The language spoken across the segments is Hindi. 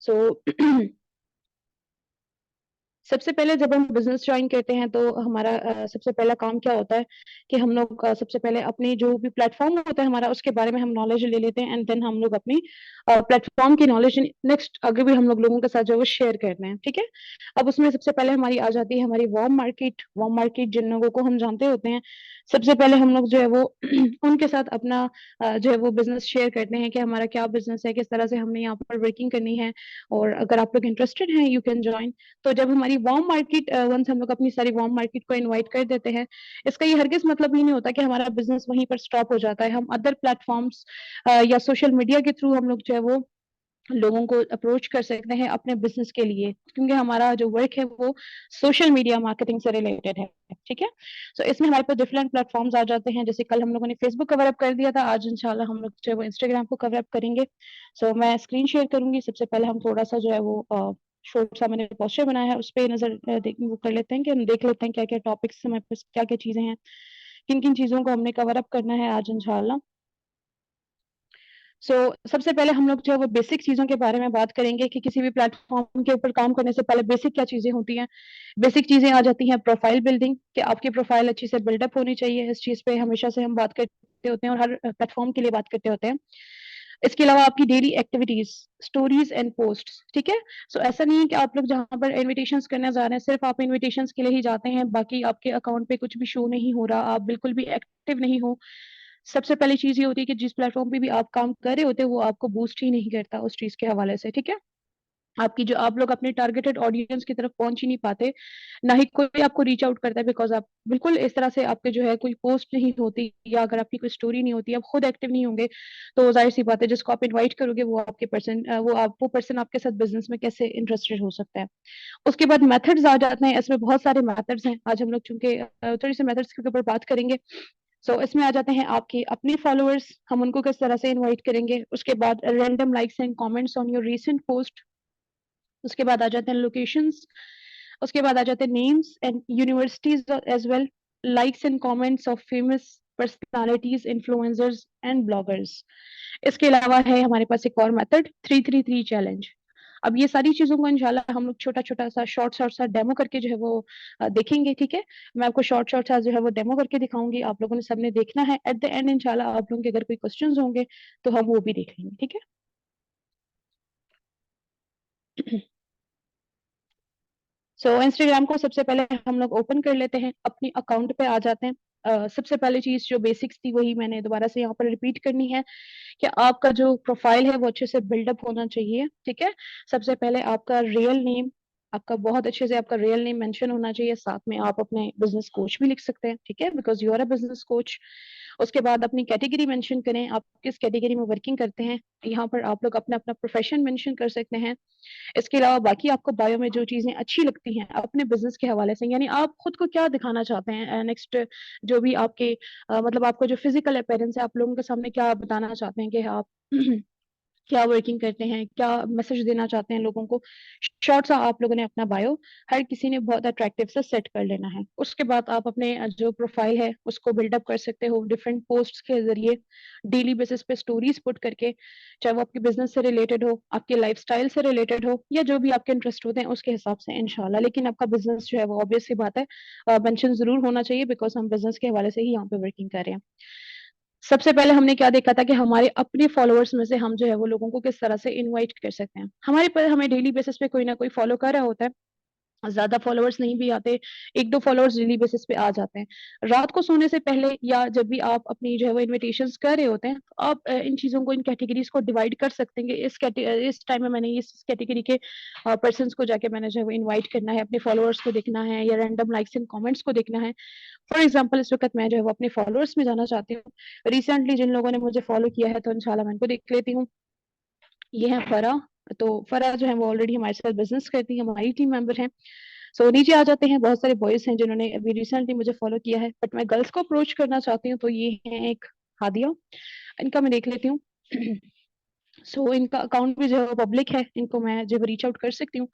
सो सबसे पहले जब हम बिजनेस ज्वाइन करते हैं तो हमारा सबसे पहला काम क्या होता है कि हम लोग सबसे पहले अपनी जो भी प्लेटफॉर्म होता है हमारा उसके बारे में हम नॉलेज ले लेते हैं एंड देन हम लोग अपनी प्लेटफॉर्म की नॉलेज नेक्स्ट आगे भी हम लोग लोगों के साथ जो है वो शेयर करते हैं, ठीक है। अब उसमें सबसे पहले हमारी आ जाती है हमारी वार्म मार्केट जिन लोगों को हम जानते होते हैं। सबसे पहले हम लोग जो है वो उनके साथ अपना जो है वो बिजनेस शेयर करते हैं कि हमारा क्या बिजनेस है, किस तरह से हमने यहाँ पर वर्किंग करनी है। और अगर आप लोग इंटरेस्टेड हैं यू कैन ज्वाइन। तो जब हमारी वार्म मार्केट वंस हम लोग अपनी सारी वार्म मार्केट को इनवाइट कर देते हैं, इसका ये हरगिज मतलब ही नहीं होता कि हमारा बिजनेस वहीं पर स्टॉप हो जाता है। हम अदर प्लेटफॉर्म्स या सोशल मीडिया के थ्रू हम लोग जो है वो लोगों को अप्रोच कर सकते हैं अपने बिजनेस के लिए, क्योंकि हमारा जो वर्क है वो सोशल मीडिया मार्केटिंग से रिलेटेड है, ठीक है। सो इसमें हमारे पास डिफरेंट प्लेटफॉर्म्स आ जाते हैं। जैसे कल हम लोगों ने फेसबुक कवर अप कर दिया था, आज इंशाल्लाह हम लोग जो है वो इंस्टाग्राम को कवर अप करेंगे। सो मैं स्क्रीन शेयर करूंगी। सबसे पहले हम थोड़ा सा जो है वो शॉर्ट सा मैंने पोस्टर बनाया है, उस पर नजर वो कर लेते हैं कि हम देख लेते हैं क्या क्या टॉपिक्स हमारे पास क्या क्या चीजें हैं, किन किन चीजों को हमने कवर अप करना है आज इंशाल्लाह। सबसे पहले हम लोग जो है वो बेसिक चीजों के बारे में बात करेंगे कि किसी भी प्लेटफॉर्म के ऊपर काम करने से पहले बेसिक क्या चीजें होती हैं। बेसिक चीजें आ जाती हैं प्रोफाइल बिल्डिंग, कि आपकी प्रोफाइल अच्छी से बिल्डअप होनी चाहिए। इस चीज पे हमेशा से हम बात करते होते हैं और हर प्लेटफॉर्म के लिए बात करते होते हैं। इसके अलावा आपकी daily activities, stories and post, ठीक है। ऐसा नहीं है कि आप लोग जहां पर इनविटेशंस करने जा रहे हैं सिर्फ आप इनविटेशंस के लिए ही जाते हैं, बाकी आपके अकाउंट पे कुछ भी शो नहीं हो रहा, आप बिल्कुल भी एक्टिव नहीं हो। सबसे पहली चीज ये होती है कि जिस प्लेटफॉर्म पे भी आप काम कर रहे होते हैं वो आपको बूस्ट ही नहीं करता उस चीज के हवाले से, ठीक है। आपकी जो आप लोग अपने टारगेटेड ऑडियंस की तरफ पहुंच ही नहीं पाते, ना ही कोई आपको रीच आउट करता है, बिकॉज आप बिल्कुल इस तरह से आपके जो है कोई पोस्ट नहीं होती या अगर आपकी कोई स्टोरी नहीं होती, आप खुद एक्टिव नहीं होंगे, तो जाहिर सी बात है जिसको आप इनवाइट करोगे वो आपके पर्सन वो पर्सन आपके साथ बिजनेस में कैसे इंटरेस्टेड हो सकता है। उसके बाद मेथड्स आ जाते हैं। इसमें बहुत सारे मेथड्स हैं, आज हम लोग चूंकि थोड़ी सी मेथड्स के ऊपर बात करेंगे। इसमें आ जाते हैं आपके अपने फॉलोअर्स, हम उनको किस तरह से इनवाइट करेंगे। उसके बाद random likes and comments on your recent post. उसके बाद आ जाते हैं लोकेशंस। उसके बाद आ जाते हैं names and universities as well, likes and comments of famous personalities, influencers and bloggers. इसके अलावा है हमारे पास एक और मेथड 333 चैलेंज। अब ये सारी चीजों को इंशाल्लाह हम लोग छोटा छोटा सा शॉर्ट शॉर्ट सा डेमो करके जो है वो देखेंगे, ठीक है। मैं आपको शॉर्ट शॉर्ट सा जो है वो डेमो करके दिखाऊंगी, आप लोगों ने सबने देखना है। एट द एंड इंशाल्लाह आप लोगों के अगर कोई क्वेश्चंस होंगे तो हम वो भी देख लेंगे, ठीक है। इंस्टाग्राम को सबसे पहले हम लोग ओपन कर लेते हैं, अपनी अकाउंट पे आ जाते हैं। सबसे पहली चीज जो बेसिक्स थी वही मैंने दोबारा से यहाँ पर रिपीट करनी है कि आपका जो प्रोफाइल है वो अच्छे से बिल्डअप होना चाहिए, ठीक है। सबसे पहले आपका रियल नेम, आपका बहुत अच्छे से आपका रियल नेम मेंशन होना चाहिए। साथ में आप अपने बिजनेस कोच भी लिख सकते हैं, ठीक है, because you are a business coach. उसके बाद अपनी कैटेगरी मेंशन करें, आप किस कैटेगरी में वर्किंग करते हैं। यहाँ पर आप लोग अपना अपना प्रोफेशन मेंशन कर सकते हैं। इसके अलावा बाकी आपको बायो में जो चीजें अच्छी लगती हैं अपने बिजनेस के हवाले से, यानी आप खुद को क्या दिखाना चाहते हैं नेक्स्ट, जो भी आपके मतलब आपका जो फिजिकल अपीयरेंस है, आप लोगों के सामने क्या बताना चाहते हैं कि आप क्या वर्किंग करते हैं, क्या मैसेज देना चाहते हैं लोगों को। शॉर्ट सा आप लोगों ने अपना बायो हर किसी ने बहुत अट्रैक्टिव से सेट कर लेना है। उसके बाद आप अपने जो प्रोफाइल है उसको बिल्डअप कर सकते हो डिफरेंट पोस्ट्स के जरिए, डेली बेसिस पे स्टोरीज पुट करके, चाहे वो आपके बिजनेस से रिलेटेड हो, आपके लाइफस्टाइल से रिलेटेड हो, या जो भी आपके इंटरेस्ट होते हैं उसके हिसाब से इंशाल्लाह। लेकिन आपका बिजनेस जो है वो ऑब्वियस सी बात है मेंशन जरूर होना चाहिए, बिकॉज हम बिजनेस के हवाले से ही यहाँ पे वर्किंग कर रहे हैं। सबसे पहले हमने क्या देखा था कि हमारे अपने फॉलोअर्स में से हम जो है वो लोगों को किस तरह से इनवाइट कर सकते हैं। हमारे पर हमें डेली बेसिस पे कोई ना कोई फॉलो कर रहा होता है, ज्यादा फॉलोअर्स नहीं भी आते, एक दो फॉलोअर्स डेली बेसिस पे आ जाते हैं। रात को सोने से पहले या जब भी आप अपनी जो है वो इनविटेशंस कर रहे होते हैं, तो आप इन चीजों को इन कैटेगरीज को डिवाइड कर सकते हैं कि इस टाइम में मैंने इस कैटेगरी के पर्सन को जाके मैंने जो है वो इन्वाइट करना है, अपने फॉलोअर्स को देखना है या रैंडम लाइक्स एंड कमेंट्स को देखना है। फॉर एग्जाम्पल इस वक्त मैं जो है वो अपने फॉलोअर्स में जाना चाहती हूँ। रिसेंटली जिन लोगों ने मुझे फॉलो किया है तो इंशाल्लाह मैं इनको देख लेती हूँ। ये है फरा। तो फरा जो है वो ऑलरेडी हमारे साथ बिजनेस करती है, हमारी टीम मेंबर है। नीचे आ जाते हैं, बहुत सारे बॉयज हैं जिन्होंने अभी रिसेंटली मुझे फॉलो किया है, बट मैं गर्ल्स को अप्रोच करना चाहती हूँ। तो ये है एक हादिया, इनका मैं देख लेती हूँ। इनका अकाउंट भी जो है वो पब्लिक है, इनको मैं जो रीच आउट कर सकती हूँ।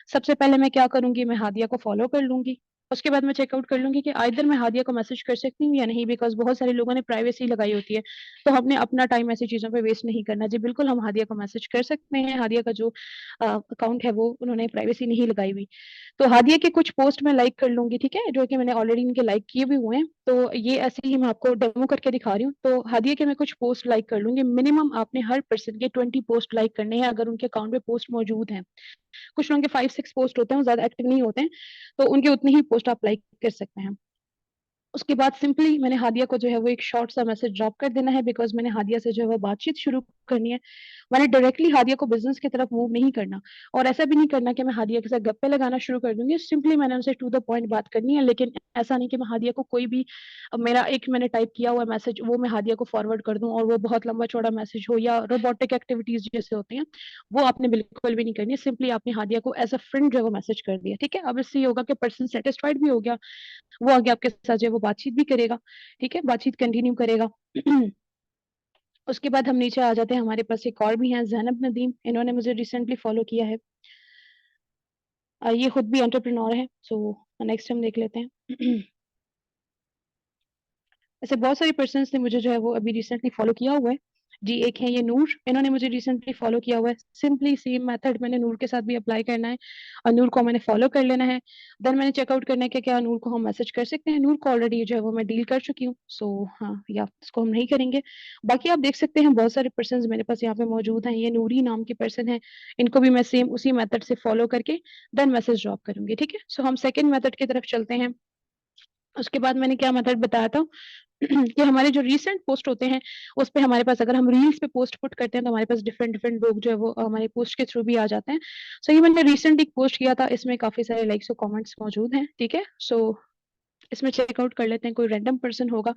सबसे पहले मैं क्या करूंगी, मैं हादिया को फॉलो कर लूंगी। उसके बाद मैं चेकआउट कर लूंगी कि आइदर मैं हादिया को मैसेज कर सकती हूँ या नहीं, बिकॉज बहुत सारे लोगों ने प्राइवेसी लगाई होती है, तो हमने अपना टाइम ऐसी चीजों पे वेस्ट नहीं करना जी। बिल्कुल हम हादिया को मैसेज कर सकते हैं, हादिया का जो अकाउंट है वो उन्होंने प्राइवेसी नहीं लगाई हुई। तो हादिया के कुछ पोस्ट मैं लाइक कर लूंगी, ठीक है, जो कि मैंने ऑलरेडी इनके लाइक किए भी हुए हैं, तो ये ऐसे ही मैं आपको डेमो करके दिखा रही हूँ। तो हादिया के मैं कुछ पोस्ट लाइक कर लूंगी। मिनिमम आपने हर पर्सन के 20 पोस्ट लाइक करने हैं अगर उनके अकाउंट में पोस्ट मौजूद है। कुछ लोगों के 5-6 पोस्ट होते हैं, वो ज्यादा एक्टिव नहीं होते हैं, तो उनके उतने ही पोस्ट आप लाइक कर सकते हैं। उसके बाद सिंपली मैंने हादिया को जो है वो एक शॉर्ट सा मैसेज ड्रॉप कर देना है, बिकॉज मैंने हादिया से जो है वो बातचीत शुरू करनी है। मैंने डायरेक्टली हादिया को बिजनेस की तरफ मूव नहीं करना, और ऐसा भी नहीं करना कि मैं हादिया के साथ गप्पे लगाना शुरू कर दूंगी। सिंपली मैंने उनसे टू द पॉइंट बात करनी है, लेकिन ऐसा नहीं कि मैं हादिया को कोई भी मेरा एक मैंने टाइप किया हुआ मैसेज वो मैं हादिया को फॉरवर्ड कर दूं और वो बहुत लंबा चौड़ा मैसेज हो या रोबोटिक एक्टिविटीज जैसे होती हैं, वो आपने बिल्कुल भी नहीं करनी है। सिंपली आपने हादिया को एज अ फ्रेंड जो है वो मैसेज कर दिया, ठीक है। अब इससे ये होगा कि पर्सन सेटिस्फाइड भी हो गया, वो आगे आपके साथ जो है वो बातचीत भी करेगा, ठीक है, बातचीत कंटिन्यू करेगा। उसके बाद हम नीचे आ जाते हैं, हमारे पास एक और भी हैं, ज़ैनब नदीम, इन्होंने मुझे रिसेंटली फॉलो किया है। ये खुद भी एंटरप्रेन्योर है, सो नेक्स्ट हम देख लेते हैं। ऐसे बहुत सारे पर्सन्स ने मुझे जो है वो अभी रिसेंटली फॉलो किया हुआ है जी। एक है ये नूर, इन्होंने मुझे रिसेंटली फॉलो किया हुआ है। सिंपली सेम मेथड मैंने नूर के साथ भी अप्लाई करना है, और नूर को मैंने फॉलो कर लेना है। देन मैंने चेकआउट करना है कि क्या नूर को हम मैसेज कर सकते हैं। नूर को ऑलरेडी जो है वो मैं डील कर चुकी हूँ, सो हाँ, या इसको हम नहीं करेंगे। बाकी आप देख सकते हैं बहुत सारे पर्सन मेरे पास यहाँ पे मौजूद हैं। ये नूरी नाम के पर्सन है, इनको भी मैं सेम उसी मेथड से फॉलो करके देन मैसेज ड्रॉप करूंगी, ठीक है। सो हम सेकेंड मेथड की तरफ चलते हैं। उसके बाद मैंने क्या मेथड बताया था कि हमारे जो रीसेंट पोस्ट होते हैं उस पे हमारे पास अगर हम रील्स पे पोस्ट पुट करते हैं तो हमारे पास डिफरेंट डिफरेंट लोग जो है वो हमारे पोस्ट के थ्रू भी आ जाते हैं। सो ये मैंने रिसेंट एक पोस्ट किया था, इसमें काफी सारे लाइक्स और कमेंट्स मौजूद हैं, ठीक है। सो इसमें चेकआउट कर लेते हैं, कोई रैंडम पर्सन होगा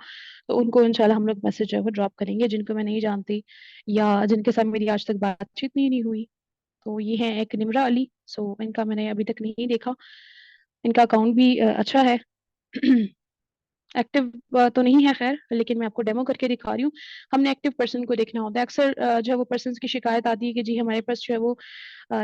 तो उनको इंशाल्लाह हम लोग मैसेज जो है वो ड्रॉप करेंगे, जिनको मैं नहीं जानती या जिनके साथ मेरी आज तक बातचीत नहीं हुई। तो ये है एक निमरा अली, सो इनका मैंने अभी तक नहीं देखा, इनका अकाउंट भी अच्छा है। एक्टिव तो नहीं है खैर, लेकिन मैं आपको डेमो करके दिखा रही हूँ। हमने एक्टिव पर्सन को देखना होता है। अक्सर जो है वो पर्सन की शिकायत आती है कि जी हमारे पास जो है वो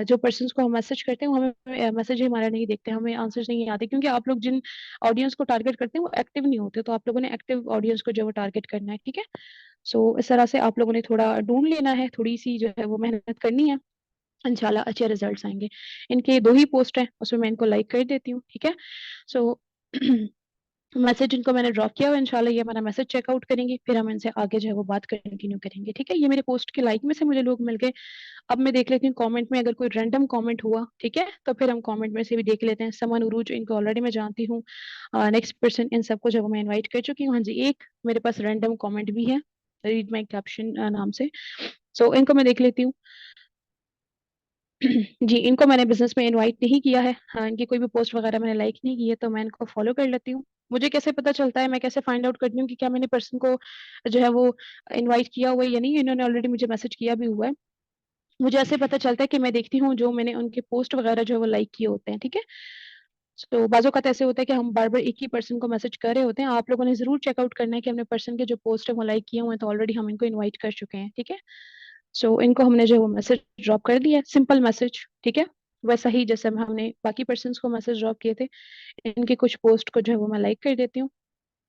जो पर्सन को हम मैसेज करते हैं वो हमें मैसेज ही हमारा नहीं देखते, हमें आंसर्स नहीं आते, क्योंकि आप लोग जिन ऑडियंस को टारगेट करते हैं वो एक्टिव नहीं होते, तो आप लोगों ने एक्टिव ऑडियंस को जो है वो टारगेट करना है, ठीक है। सो इस तरह से आप लोगों ने थोड़ा ढूंढ लेना है, थोड़ी सी जो है वो मेहनत करनी है, इंशाल्लाह अच्छे रिजल्ट्स आएंगे। इनके 2 ही पोस्ट हैं, उसमें मैं इनको लाइक कर देती हूँ, ठीक है। सो मैसेज इनको मैंने ड्रॉप किया हुआ है, इंशाल्लाह ये हमारा मैसेज चेकआउट करेंगे, फिर हम इनसे आगे जो है वो बात कंटिन्यू करेंगे, ठीक है। ये मेरे पोस्ट के लाइक में से मुझे लोग मिल गए। अब मैं देख लेती हूँ कमेंट में अगर कोई रैंडम कमेंट हुआ, ठीक है, तो फिर हम कमेंट में से भी देख लेते हैं। समन उरूज, इनको ऑलरेडी मैं जानती हूँ। नेक्स्ट पर्सन, इन सबको जब मैं इनवाइट कर चुकी हूँ। हाँ जी, एक मेरे पास रैंडम कमेंट भी है, रीड माई कैप्शन नाम से, सो इनको मैं देख लेती हूँ। जी, इनको मैंने बिज़नेस में इनवाइट नहीं किया है। हाँ, इनकी कोई भी पोस्ट वगैरह मैंने लाइक नहीं की है, तो मैं इनको फॉलो कर लेती हूँ। मुझे कैसे पता चलता है, मैं कैसे फाइंड आउट करती हूँ कि क्या मैंने पर्सन को जो है वो इनवाइट किया हुआ है या नहीं? इन्होंने ऑलरेडी मुझे मैसेज किया भी हुआ है। मुझे ऐसे पता चलता है कि मैं देखती हूँ जो मैंने उनके पोस्ट वगैरह जो है वो लाइक किए होते हैं, ठीक है? तो बाज़ औक़ात ऐसे होता है कि हम बार-बार एक ही पर्सन को मैसेज कर रहे होते हैं। आप लोगों ने ज़रूर चेकआउट करना है कि हमने पर्सन के जो पोस्ट है वो लाइक किए हुए हैं, तो ऑलरेडी हम इनको इनवाइट कर चुके हैं, ठीक है? सो इनको हमने जो है वो मैसेज ड्रॉप कर दिया है, सिंपल मैसेज, ठीक है? वैसा ही जैसे हम हमने बाकी पर्सन्स को मैसेज ड्रॉप किए थे, इनके कुछ पोस्ट को जो है वो मैं लाइक कर देती हूँ।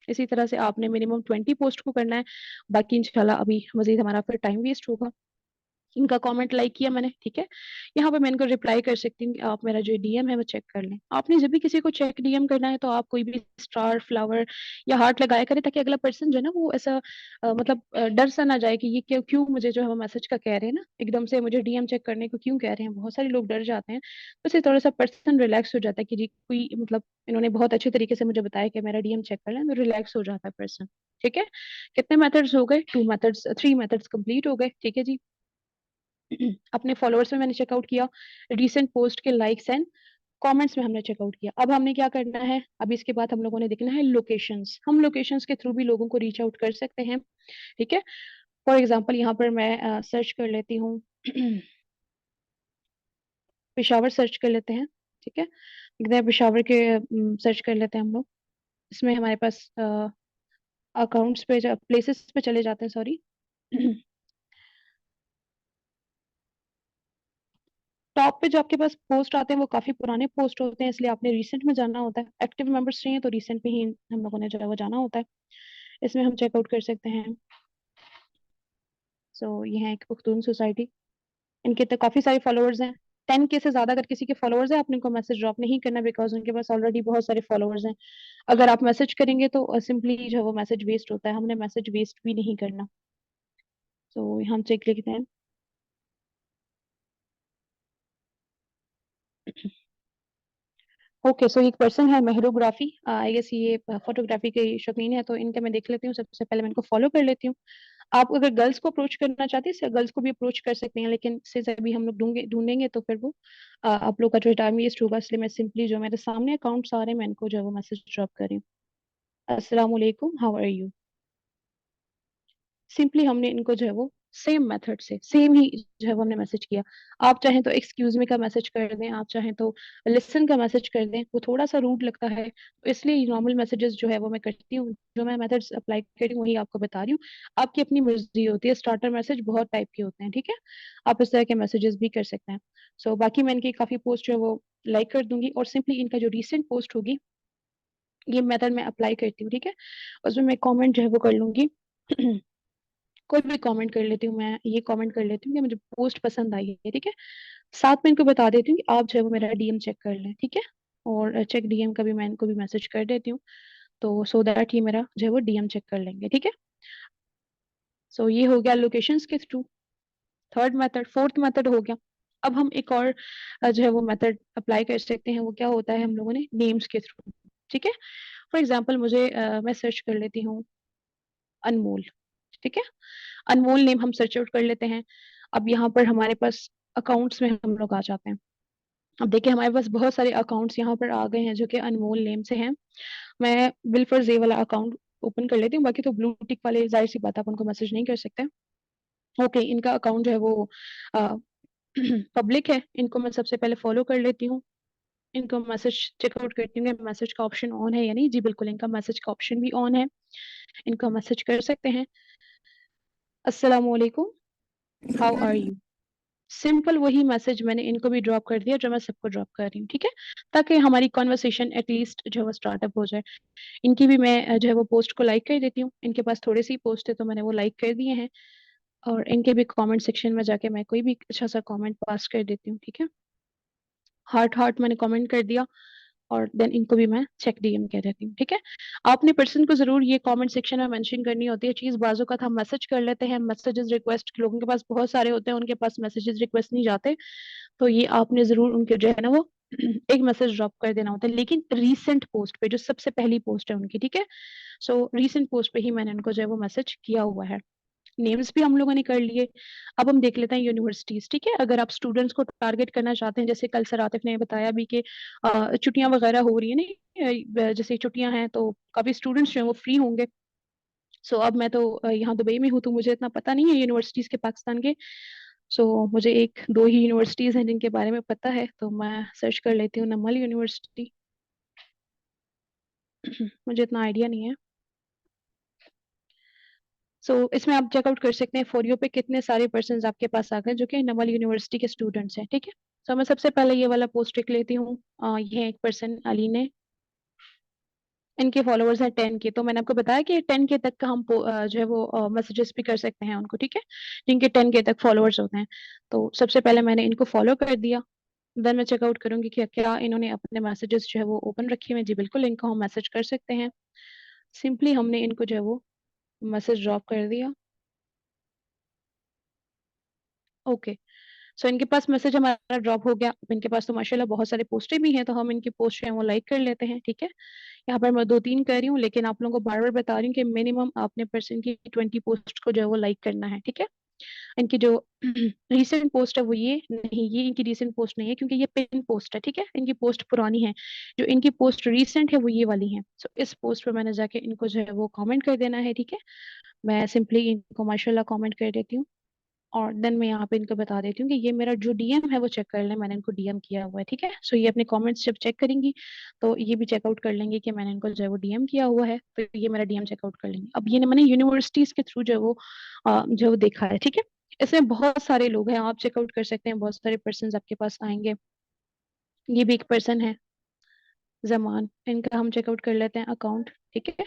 इसी तरह से आपने मिनिमम 20 पोस्ट को करना है, बाकी इंशाल्लाह अभी मज़ीद हमारा फिर टाइम वेस्ट होगा। इनका कमेंट लाइक किया मैंने, ठीक है। यहाँ पे मैं इनको रिप्लाई कर सकती हूँ कि आप मेरा जो डीएम है वो चेक कर लें। आपने जब भी किसी को चेक डीएम करना है तो आप कोई भी स्टार, फ्लावर या हार्ट लगाया करें, ताकि अगला पर्सन जो है ना वो ऐसा मतलब डर सा ना जाए कि ये क्यों क्यों मुझे जो है वो मैसेज का कह रहे हैं ना, एकदम से मुझे डीएम चेक करने को क्यों कह रहे हैं। बहुत सारे लोग डर जाते हैं, तो इससे थोड़ा सा पर्सन रिलैक्स हो जाता है कि जी कोई मतलब इन्होंने बहुत अच्छे तरीके से मुझे बताया कि मेरा डीएम चेक कर लें, तो रिलैक्स हो जाता है पर्सन, ठीक है। कितने मेथड्स हो गए? 2 मेथड्स, 3 मेथड्स कंप्लीट हो गए, ठीक है जी। अपने फॉलोअर्स में मैंने चेकआउट किया, रीसेंट पोस्ट के लाइक्स एंड कमेंट्स में हमने चेकआउट किया। अब हमने क्या करना है, अब इसके बाद हम लोगों ने देखना है लोकेशंस। हम लोकेशंस के थ्रू भी लोगों को रीच आउट कर सकते हैं, ठीक है। फॉर एग्जांपल यहाँ पर मैं सर्च कर लेती हूँ पेशावर सर्च कर लेते हैं, ठीक है। देखते हैं पेशावर के सर्च कर लेते हैं हम लोग। इसमें हमारे पास अकाउंट्स पे, प्लेसेस पे चले जाते हैं, सॉरी। टॉप टॉप पे जो आपके पास पोस्ट आते हैं वो काफी पुराने पोस्ट होते हैं, इसलिए आपने रिसेंट में जाना होता है। एक्टिव मेंबर्स चाहिए तो रिसेंट में ही हम लोगों ने जो है वो जाना होता है। इसमें हम चेकआउट कर सकते हैं। सो ये है एक पुख्तून सोसाइटी, इनके तो काफी सारे फॉलोअर्स हैं। 10K से ज्यादा अगर किसी के फॉलोअर्स हैं, आपने इनको मैसेज ड्रॉप नहीं करना, बिकॉज उनके पास ऑलरेडी बहुत सारे फॉलोअर्स हैं। अगर आप मैसेज करेंगे तो सिंपली जो है वो मैसेज वेस्ट होता है, हमने मैसेज वेस्ट भी नहीं करना। तो हम चेक लिखते हैं। ओके, सो एक पर्सन है मेहरोग्राफी, आई गेस ये फोटोग्राफी के शौकीन है, तो इनका मैं देख लेती हूँ। सबसे पहले मैं इनको फॉलो कर लेती हूँ। आप अगर गर्ल्स को अप्रोच करना चाहते हैं गर्ल्स को भी अप्रोच कर सकते हैं, लेकिन सिर्फ अभी हम लोग ढूंढेंगे तो फिर वो आप लोग का जो टाइम वेस्ट होगा, इसलिए मैं सिंपली जो मेरे सामने अकाउंट्स आ रहे हैं मैं इनको जो है वो मैसेज ड्रॉप कर रही हूँ। अस्सलाम वालेकुम, हाउ आर यू। सिंपली हमने इनको जो है वो सेम मेथड से सेम ही जो है वो हमने मैसेज किया। आप चाहें तो एक्सक्यूज मी का मैसेज कर दें, आप चाहें तो लिसन का मैसेज कर दें, वो थोड़ा सा रूड लगता है, तो इसलिए नॉर्मल मैसेजेस जो है वो मैं करती हूँ। जो मैं मेथड्स अप्लाई कर रही हूँ वही आपको बता रही हूँ। आपकी अपनी मर्जी होती है, स्टार्टर मैसेज बहुत टाइप के होते हैं, ठीक है। आप इस तरह के मैसेजेस भी कर सकते हैं। सो बाकी मैं इनकी काफी पोस्ट जो है वो लाइक कर दूंगी, और सिंपली इनका जो रिसेंट पोस्ट होगी ये मेथड मैं अप्लाई करती हूँ, ठीक है। उसमें मैं कॉमेंट जो है वो कर लूंगी। कोई भी कमेंट कर लेती हूँ, मैं ये कमेंट कर लेती हूँ कि मुझे पोस्ट पसंद आई है, ठीक है। साथ में इनको बता देती हूँ कि आप जो है वो मेरा डीएम चेक कर लें, ठीक है। और चेक डीएम का भी मैं इनको भी मैसेज कर देती हूँ, तो सो दैट ये मेरा जो है वो डीएम चेक कर लेंगे, ठीक है। सो ये हो गया लोकेशंस के through, third method. Fourth method हो गया। अब हम एक और जो है वो मेथड अप्लाई कर सकते हैं, वो क्या होता है, हम लोगों ने नेम्स के थ्रू, ठीक है। फॉर एग्जाम्पल मुझे मैं सर्च कर लेती हूँ अनमोल, ठीक है। अनमोल नेम हम सर्च आउट कर लेते हैं। अब यहाँ पर हमारे पास अकाउंट्स में हम लोग आ जाते हैं। अब देखिए हमारे पास बहुत सारे अकाउंट्स यहाँ पर आ गए हैं जो कि अनमोल नेम से हैं। मैं बिलफर्ज ये वाला अकाउंट ओपन कर लेती हूँ, बाकी तो ब्लू टिक वाले जाहिर सी बात है, आप उनको मैसेज नहीं कर सकते। ओके, इनका अकाउंट जो है वो पब्लिक है, इनको मैं सबसे पहले फॉलो कर लेती हूँ। इनको मैसेज चेकआउट करती हूँ कि मैसेज का ऑप्शन ऑन है या नहीं। जी बिल्कुल, इनका मैसेज का ऑप्शन भी ऑन है, इनको मैसेज कर सकते हैं। अस्सलाम वालेकुम, हाउ आर यू। सिंपल वही मैसेज मैंने इनको भी ड्रॉप कर दिया जो मैं सबको ड्रॉप कर रही हूँ, ठीक है। ताकि हमारी कॉन्वर्सेशन एटलीस्ट जो है वो स्टार्टअप हो जाए। इनकी भी मैं जो है वो पोस्ट को लाइक कर देती हूँ, इनके पास थोड़े सी पोस्ट है तो मैंने वो लाइक कर दिए हैं। और इनके भी कमेंट सेक्शन में जाके मैं कोई भी अच्छा सा कमेंट पास कर देती हूँ, ठीक है। हार्ट हार्ट मैंने कमेंट कर दिया, और देन इनको भी मैं चेक डीएम कह देती हूँ, ठीक है। आपने पर्सन को जरूर ये कमेंट सेक्शन में मेंशन करनी होती है चीज। बाजू का हम मैसेज कर लेते हैं, मैसेजेस रिक्वेस्ट लोगों के पास बहुत सारे होते हैं, उनके पास मैसेजेस रिक्वेस्ट नहीं जाते, तो ये आपने जरूर उनके जो है ना वो एक मैसेज ड्रॉप कर देना होता है, लेकिन रीसेंट पोस्ट पे जो सबसे पहली पोस्ट है उनकी, ठीक है। सो रीसेंट पोस्ट पे ही मैंने उनको जो है वो मैसेज किया हुआ है। नेम्स भी हम लोगों ने कर लिए। अब हम देख लेते हैं यूनिवर्सिटीज, ठीक है। अगर आप स्टूडेंट्स को टारगेट करना चाहते हैं, जैसे कल सर आतिफ ने बताया भी कि छुट्टियां वगैरह हो रही है नहीं, जैसे छुट्टियां हैं तो काफी स्टूडेंट्स जो है वो फ्री होंगे। सो अब मैं तो यहाँ दुबई में हूँ, तो मुझे इतना पता नहीं है यूनिवर्सिटीज के पाकिस्तान के। सो मुझे एक दो ही यूनिवर्सिटीज हैं जिनके बारे में पता है, तो मैं सर्च कर लेती हूँ नमल यूनिवर्सिटी। मुझे इतना आइडिया नहीं है। इसमें आप चेकआउट कर सकते हैं फोरियो पे कितने सारे पर्सन आपके पास आ गए जो कि नमल यूनिवर्सिटी के स्टूडेंट्स हैं, ठीक है। मैं सबसे पहले ये वाला पोस्ट लिख लेती हूँ। ये एक पर्सन अली ने, इनके फॉलोअर्स हैं 10K। तो मैंने आपको बताया कि 10K तक का हम जो है वो मैसेजेस भी कर सकते हैं उनको, ठीक है, जिनके 10K तक फॉलोअर्स होते हैं। तो सबसे पहले मैंने इनको फॉलो कर दिया। देन मैं चेकआउट करूंगी कि क्या इन्होंने अपने मैसेजेस जो है वो ओपन रखे हुए हैं। जी बिल्कुल, इनको हम मैसेज कर सकते हैं। सिंपली हमने इनको जो है वो मैसेज ड्रॉप कर दिया। ओके, सो इनके पास मैसेज हमारा ड्रॉप हो गया। अब इनके पास तो माशाल्लाह बहुत सारे पोस्टें भी हैं, तो हम इनकी पोस्ट जो है वो लाइक कर लेते हैं, ठीक है। यहाँ पर मैं दो तीन कर रही हूँ, लेकिन आप लोगों को बार बार बता रही हूँ कि मिनिमम आपने पर्सन की 20 पोस्ट को जो है वो लाइक करना है, ठीक है। इनकी जो रीसेंट पोस्ट है वो ये नहीं, ये इनकी रीसेंट पोस्ट नहीं है, क्योंकि ये पिन पोस्ट है, ठीक है। इनकी पोस्ट पुरानी है। जो इनकी पोस्ट रीसेंट है वो ये वाली है। सो इस पोस्ट पे मैंने जाके इनको जो है वो कमेंट कर देना है, ठीक है। मैं सिंपली इनको माशाल्लाह कमेंट कर देती हूँ, और देन मैं यहाँ पे इनको बता देती हूँ कि ये मेरा जो डीएम है वो चेक कर लें, मैंने इनको डीएम किया हुआ है, ठीक है। सो ये अपने कमेंट्स जब चेक करेंगी तो ये भी चेकआउट कर लेंगे कि मैंने इनको जो है वो डीएम किया हुआ है, तो ये मेरा डीएम चेकआउट कर लेंगे। अब ये मैंने यूनिवर्सिटीज के थ्रू जो है वो जो है वो देखा है, ठीक है। इसमें बहुत सारे लोग हैं, आप चेकआउट कर सकते हैं, बहुत सारे पर्सन आपके पास आएंगे। ये भी एक पर्सन है, जमान, इनका हम चेकआउट कर लेते हैं अकाउंट, ठीक है।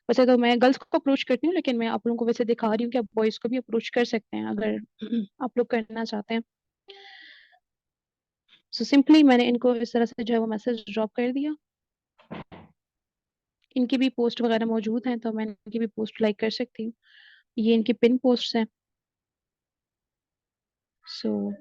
वैसे तो मैं गर्ल्स को अप्रोच करती हूँ, लेकिन मैं आप लोगों को वैसे दिखा रही हूँ कि आप बॉयज को भी अप्रोच कर सकते हैं अगर आप लोग करना चाहते हैं। सो सिंपली मैंने इनको इस तरह से जो है वो मैसेज ड्रॉप कर दिया। इनकी भी पोस्ट वगैरह मौजूद हैं, तो मैं इनकी भी पोस्ट लाइक कर सकती हूँ। ये इनकी पिन पोस्ट है। सो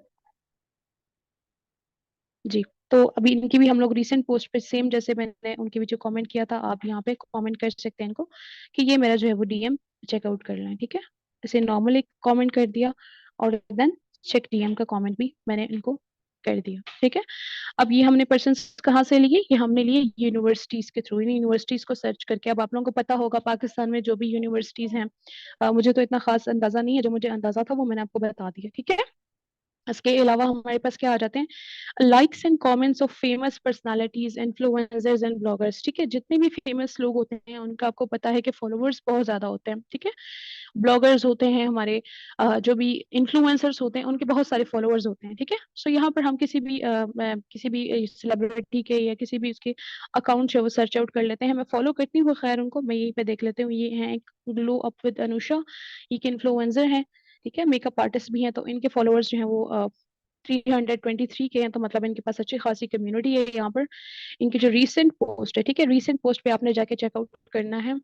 जी, तो अभी इनकी भी हम लोग रीसेंट पोस्ट पे सेम जैसे मैंने उनके भी जो कमेंट किया था, आप यहाँ पे कमेंट कर सकते हैं इनको कि ये मेरा जो है वो डीएम चेकआउट कर लें, ठीक है। ऐसे नॉर्मली कमेंट कर दिया, और देन चेक डीएम का कमेंट भी मैंने इनको कर दिया, ठीक है। अब ये हमने पर्सन्स कहाँ से लिए, ये हमने लिए यूनिवर्सिटीज के थ्रू। इन यूनिवर्सिटीज को सर्च करके, अब आप लोगों को पता होगा पाकिस्तान में जो भी यूनिवर्सिटीज हैं, मुझे तो इतना खास अंदाजा नहीं है, जो मुझे अंदाजा था वो मैंने आपको बता दिया, ठीक है। इसके अलावा हमारे पास क्या आ जाते हैं, likes and comments of famous personalities, influencers and bloggers, ठीक है। जितने भी फेमस लोग होते हैं उनका आपको पता है कि फॉलोअर्स बहुत ज्यादा होते हैं, ठीक है। ब्लॉगर्स होते हैं हमारे, जो भी इन्फ्लुएंसर्स होते हैं उनके बहुत सारे फॉलोअर्स होते हैं, ठीक है। सो यहाँ पर हम किसी भी सेलिब्रिटी के या किसी भी उसके अकाउंट जो है वो सर्च आउट कर लेते हैं। मैं फॉलो करती हूँ खैर उनको, मैं यहीं पे देख लेती हूँ। ये है एक ग्लो अप विद अनुषा, ये एक इन्फ्लुएंसर है, ठीक है, मेकअप आर्टिस्ट भी हैं। तो इनके फॉलोअर्स जो हैं वो 323 के हैं, तो मतलब इनके पास अच्छी खासी कम्युनिटी है यहाँ पर। इनकी जो रीसेंट पोस्ट है, ठीक है, रीसेंट पोस्ट पे आपने जाके चेकआउट करना है।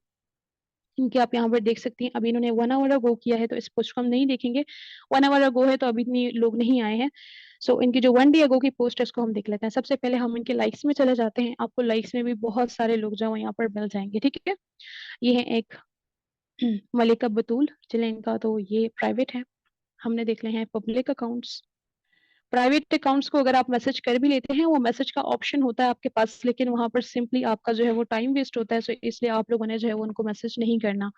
इनके आप यहाँ पर देख सकती हैं, अभी इन्होंने 1 आवर अगो किया है, तो इस पोस्ट को हम नहीं देखेंगे। 1 आवर अगो है तो अभी इतनी लोग नहीं आए हैं। सो इनकी जो 1 डे अगो की पोस्ट है उसको हम देख लेते हैं। सबसे पहले हम इनके लाइक्स में चले जाते हैं, आपको लाइक्स में भी बहुत सारे लोग जो हैं यहाँ पर मिल जाएंगे, ठीक है। ये है एक मलिका बतूल, चले इनका तो ये प्राइवेट है, हमने देख ले हैं पब्लिक अकाउंट्स। प्राइवेट अकाउंट्स को अगर आप मैसेज कर भी लेते हैं, वो मैसेज का ऑप्शन होता है आपके पास, लेकिन वहां पर सिंपली आपका जो है वो टाइम वेस्ट होता है, सो इसलिए आप लोगों ने जो है वो उनको मैसेज नहीं करना।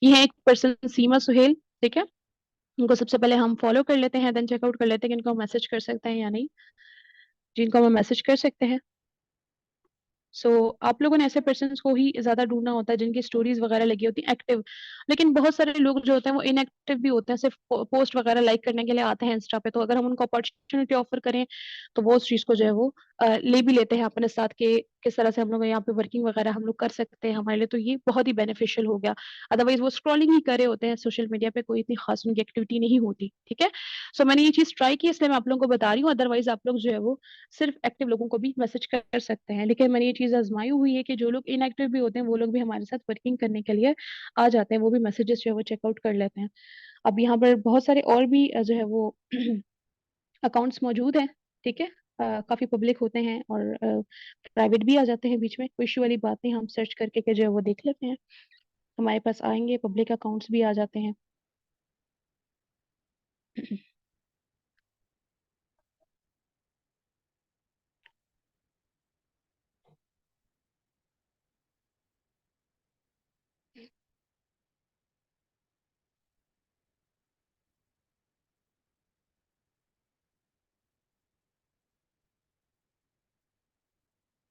ये है एक पर्सन सीमा सुहेल, ठीक है। उनको सबसे पहले हम फॉलो कर लेते हैं, देन चेकआउट कर लेते हैं कि इनको मैसेज कर सकते हैं या नहीं। जिनको हम मैसेज कर सकते हैं। आप लोगों ने ऐसे पर्सन को ही ज्यादा ढूंढना होता है जिनकी स्टोरीज वगैरह लगी होती है एक्टिव। लेकिन बहुत सारे लोग जो होते हैं वो इनएक्टिव भी होते हैं, सिर्फ पोस्ट वगैरह लाइक करने के लिए आते हैं इंस्टा पे। तो अगर हम उनको अपॉर्चुनिटी ऑफर करें तो वो उस चीज को जो है वो ले भी लेते हैं अपने साथ के, किस तरह से हम लोग यहाँ पे वर्किंग वगैरह हम लोग कर सकते हैं हमारे लिए। तो ये बहुत ही बेनिफिशियल हो गया। अदरवाइज वो स्क्रॉलिंग ही कर रहे होते हैं सोशल मीडिया पे, कोई इतनी खास उनकी एक्टिविटी नहीं होती, ठीक है। मैंने ये चीज ट्राई की, इसलिए मैं आप लोगों को बता रही हूँ। अदरवाइज आप लोग जो है वो सिर्फ एक्टिव लोगों को भी मैसेज कर सकते हैं। लेकिन मैंने ये चीज आजमाई हुई है कि जो लोग इनएक्टिव भी होते हैं वो लोग भी हमारे साथ वर्किंग करने के लिए आ जाते हैं, वो भी मैसेजेस जो है वो चेकआउट कर लेते हैं। अब यहाँ पर बहुत सारे और भी जो है वो अकाउंट्स मौजूद हैं, ठीक है। काफी पब्लिक होते हैं और प्राइवेट भी आ जाते हैं बीच में, कोई इशू वाली बात नहीं। हम सर्च करके के जो है वो देख लेते हैं, हमारे पास आएंगे, पब्लिक अकाउंट्स भी आ जाते हैं।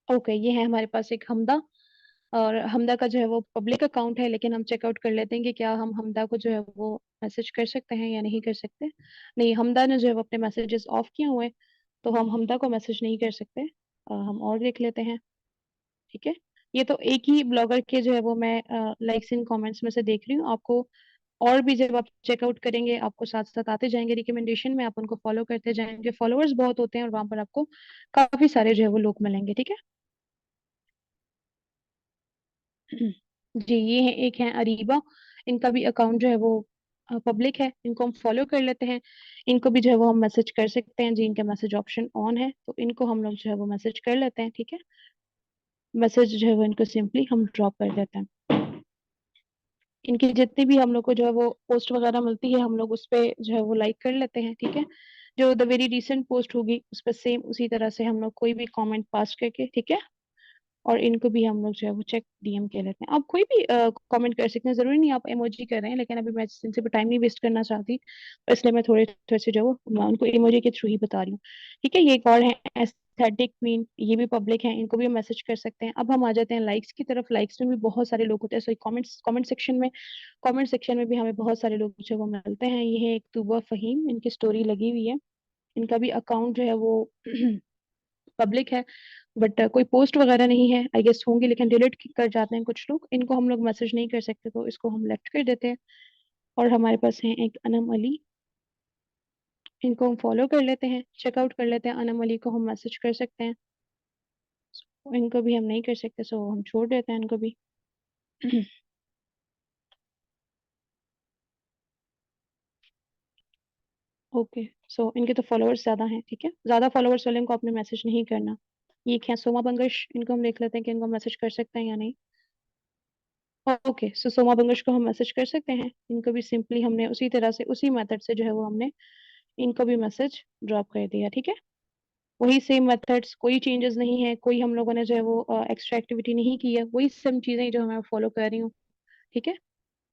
ओके, ये है हमारे पास एक हमदा। और हमदा का जो है वो पब्लिक अकाउंट है, लेकिन हम चेकआउट कर लेते हैं कि क्या हम हमदा को जो है वो मैसेज कर सकते हैं या नहीं कर सकते। नहीं, हमदा ने जो है वो अपने मैसेजेस ऑफ किए हुए हैं, तो हम हमदा को मैसेज नहीं कर सकते। हम और देख लेते हैं, ठीक है। ये तो एक ही ब्लॉगर के जो है वो मैं लाइक्स इन कमेंट्स में से देख रही हूँ। आपको और भी जब आप चेकआउट करेंगे, आपको साथ साथ आते जाएंगे रिकमेंडेशन में, आप उनको फॉलो करते जाएंगे, फॉलोअर्स बहुत होते हैं और वहां पर आपको काफी सारे जो है वो लोग मिलेंगे, ठीक है। जी, ये है एक है अरीबा, इनका भी अकाउंट जो है वो पब्लिक है, इनको हम फॉलो कर लेते हैं। इनको भी जो है वो हम मैसेज कर सकते हैं जी, इनका मैसेज ऑप्शन ऑन है, तो इनको हम लोग जो है वो मैसेज कर लेते हैं, ठीक है। मैसेज जो है वो इनको सिंपली हम ड्रॉप कर देते हैं। इनकी जितनी भी हम लोग को जो है वो पोस्ट वगैरह मिलती है, हम लोग उस पे जो है वो लाइक कर लेते हैं, ठीक है। जो द वेरी रिसेंट पोस्ट होगी उस पर सेम उसी तरह से हम लोग कोई भी कमेंट पास करके, ठीक है। और इनको भी हम लोग जो है वो चेक डीएम के लेते हैं। आप कोई भी कमेंट कर सकते हैं, जरूरी नहीं आप इमोजी कर रहे हैं, लेकिन अभी मैं इनसे टाइम नहीं वेस्ट करना चाहती, तो इसलिए मैं थोड़े थोड़े से जो मैं उनको इमोजी के थ्रू ही बता रही हूँ, ठीक है। ये एक और है सिंथेटिक क्वीन, ये भी पब्लिक है, इनको भी हम मैसेज कर सकते हैं। अब हम आ जाते हैं लाइक्स की तरफ। लाइक्स में भी बहुत सारे लोग होते हैं, सॉरी कमेंट सेक्शन में भी हमें बहुत सारे लोग जो वो मिलते हैं। ये है एक तूबा फहीम, इनकी स्टोरी लगी हुई है। इनका भी अकाउंट जो है वो पब्लिक है, बट कोई पोस्ट वगैरह नहीं है, आई गेस होंगे, लेकिन डिलीट कर जाते हैं कुछ लोग। इनको हम लोग मैसेज नहीं कर सकते, तो इसको हम लेफ्ट कर देते हैं। और हमारे पास है एक अनम अली, इनको हम फॉलो कर लेते हैं, चेकआउट कर लेते हैं। अनम अली को हम मैसेज कर सकते हैं, इनको भी हम नहीं कर सकते, सो हम छोड़ देते हैं इनको भी। ओके, सो इनके तो फॉलोअर्स ज्यादा हैं, ठीक है, ज्यादा फॉलोअर्स वाले को आपने मैसेज नहीं करना। ये क्या सोमा बंगश, इनको हम देख लेते हैं कि इनको मैसेज कर सकते हैं या नहीं। ओके, सो सोमा बंगश को हम मैसेज कर सकते हैं। इनको भी सिंपली हमने उसी तरह से, उसी मेथड से जो है वो हमने इनको भी मैसेज ड्रॉप कर दिया, ठीक है। वही सेम मेथड्स, कोई चेंजेस नहीं है, कोई हम लोगों ने जो है वो एक्स्ट्रा एक्टिविटी नहीं की है, वही सेम चीजें जो मैं फॉलो कर रही हूँ, ठीक है।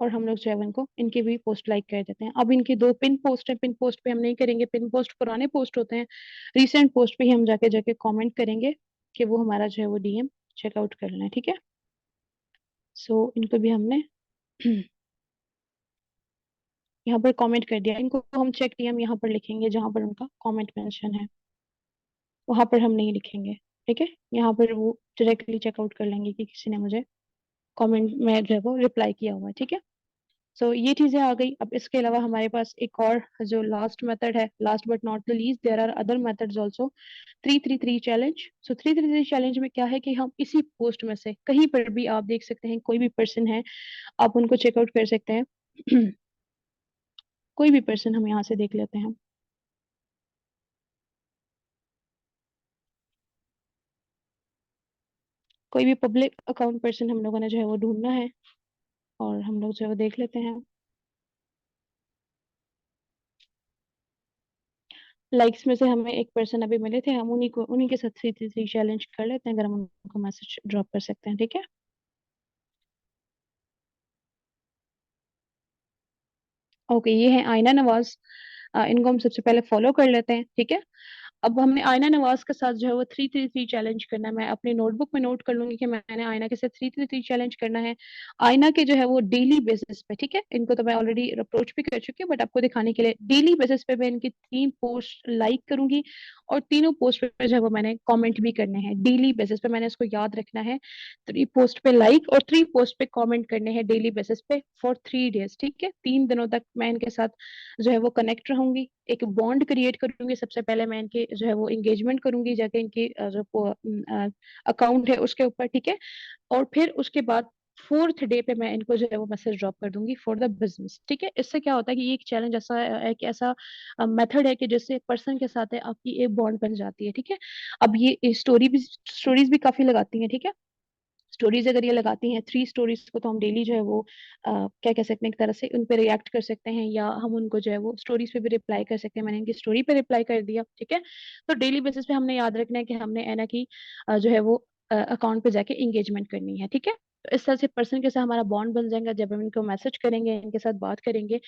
और हम लोग जो है इनको, इनकी भी पोस्ट लाइक कर देते हैं। अब इनकी दो पिन पोस्ट है, पिन पोस्ट पे हम नहीं करेंगे, पिन पोस्ट पुराने पोस्ट होते हैं। रिसेंट पोस्ट पे ही हम जाके जाके कमेंट करेंगे कि वो हमारा जो है वो डीएम चेकआउट कर लेना है, ठीक है। सो इनको भी हमने यहाँ पर कमेंट कर दिया। इनको हम चेक डीएम यहाँ पर लिखेंगे, जहां पर उनका कमेंट मेंशन है वहां पर हम नहीं लिखेंगे, ठीक है। यहाँ पर वो डायरेक्टली चेकआउट कर लेंगे कि किसी ने मुझे कमेंट में जो है वो रिप्लाई किया हुआ है, ठीक है। सो ये चीजें आ गई। अब इसके अलावा हमारे पास एक और जो लास्ट मेथड है, last but not the least, there are other methods also. 333 challenge. So 333 challenge में क्या है कि हम इसी पोस्ट में से कहीं पर भी, आप देख सकते हैं कोई भी पर्सन है, आप उनको चेकआउट कर सकते हैं। कोई भी पर्सन हम यहाँ से देख लेते हैं। कोई भी पब्लिक अकाउंट पर्सन हम लोगों ने जो है वो ढूंढना है, और हम लोग जो है वो देख लेते हैं। लाइक्स में से हमें एक पर्सन अभी मिले थे, हम उन्हीं को, उन्हीं के साथ 333 चैलेंज कर लेते हैं, अगर हम उनको मैसेज ड्रॉप कर सकते हैं, ठीक है। ओके, ये है आयना नवाज। इनको हम सबसे पहले फॉलो कर लेते हैं, ठीक है। अब हमने आयना नवाज के साथ जो है वो 333 चैलेंज करना है। मैं अपनी नोटबुक में नोट कर लूंगी कि मैंने आयना के साथ 333 चैलेंज करना है। आयना के जो है वो डेली बेसिस पे, ठीक है, इनको तो मैं ऑलरेडी अप्रोच भी कर चुकी हूँ, बट आपको दिखाने के लिए डेली बेसिस पे मैं इनकी 3 पोस्ट लाइक करूंगी, और तीनों पोस्ट पे जो है वो मैंने कमेंट भी करने हैं डेली बेसिस पे। मैंने इसको याद रखना है, 3 पोस्ट पे लाइक और 3 पोस्ट पे कमेंट करने हैं डेली बेसिस पे फॉर 3 डेज, ठीक है। 3 दिनों तक मैं इनके साथ जो है वो कनेक्ट रहूंगी, एक बॉन्ड क्रिएट करूंगी। सबसे पहले मैं इनके जो है वो एंगेजमेंट करूंगी जाके, इनकी जो अकाउंट है उसके ऊपर, ठीक है। और फिर उसके बाद 4th डे पे मैं इनको जो है वो मैसेज ड्रॉप कर दूंगी फॉर द बिजनेस, ठीक है। इससे क्या होता है कि ये एक चैलेंज ऐसा है, एक ऐसा मेथड है कि जिससे पर्सन के साथ है आपकी एक बॉन्ड बन जाती है, ठीक है। अब ये स्टोरीज भी काफी लगाती हैं, ठीक है। स्टोरीज अगर ये लगाती हैं, 3 स्टोरीज को तो हम डेली जो है वो क्या कह सकते हैं, एक तरह से उन पे रिएक्ट कर सकते हैं, या हम उनको जो है वो स्टोरीज पे भी रिप्लाई कर सकते हैं। मैंने इनकी स्टोरी पे रिप्लाई कर दिया, ठीक है। तो डेली बेसिस पे हमने याद रखना है कि हमने एना की जो है वो अकाउंट पे जाके एंगेजमेंट करनी है, ठीक है। तो इस तरह से पर्सन के साथ हमारा बॉन्ड बन जाएगा। जब हम इनको मैसेज करेंगे, इनके साथ बात करेंगे,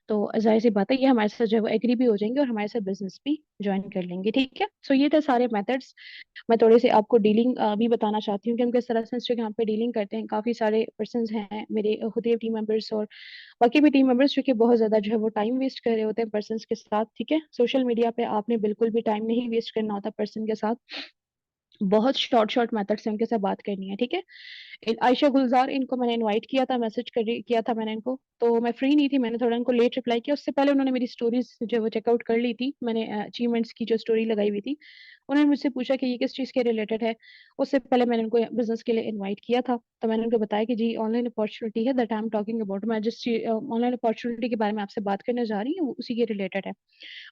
तो जाहिर सी बात है ये हमारे साथ जो है वो एग्री भी हो जाएंगे, और हमारे साथ बिजनेस भी ज्वाइन कर लेंगे, ठीक है। सो ये थे सारे मेथड्स। मैं थोड़े से आपको डीलिंग भी बताना चाहती हूँ कि हम किस तरह से इंस्टाग्राम पे डीलिंग करते हैं। काफी सारे पर्सन हैं मेरे खुद के टीम मेंबर्स, और बाकी भी टीम मेंबर्स जो कि बहुत ज्यादा जो है वो टाइम वेस्ट कर रहे होते हैं पर्सन के साथ, ठीक है। सोशल मीडिया पे आपने बिल्कुल भी टाइम नहीं वेस्ट करना होता पर्सन के साथ। बहुत शॉर्ट शॉर्ट मेथड से उनके साथ बात करनी है, ठीक है। आयशा गुलजार, इनको मैंने इनवाइट किया था, किया था मैंने इनको, तो मैं फ्री नहीं थी, मैंने थोड़ा इनको लेट रिप्लाई किया। उससे पहले उन्होंने मेरी स्टोरीज जो है वो चेकआउट कर ली थी, मैंने अचीवमेंट्स की जो स्टोरी लगाई हुई थी। उन्होंने मुझसे पूछा कि ये किस चीज़ के रिलेटेड है। उससे पहले मैंने उनको बिजनेस के लिए इनवाइट किया था, तो मैंने उनको बताया कि जी ऑनलाइन अपॉर्चुनिटी है that I am talking about, मैं जिस ऑनलाइन अपॉर्चुनिटी के बारे में आपसे बात करने जा रही हूँ वो उसी के रिलेटेड है।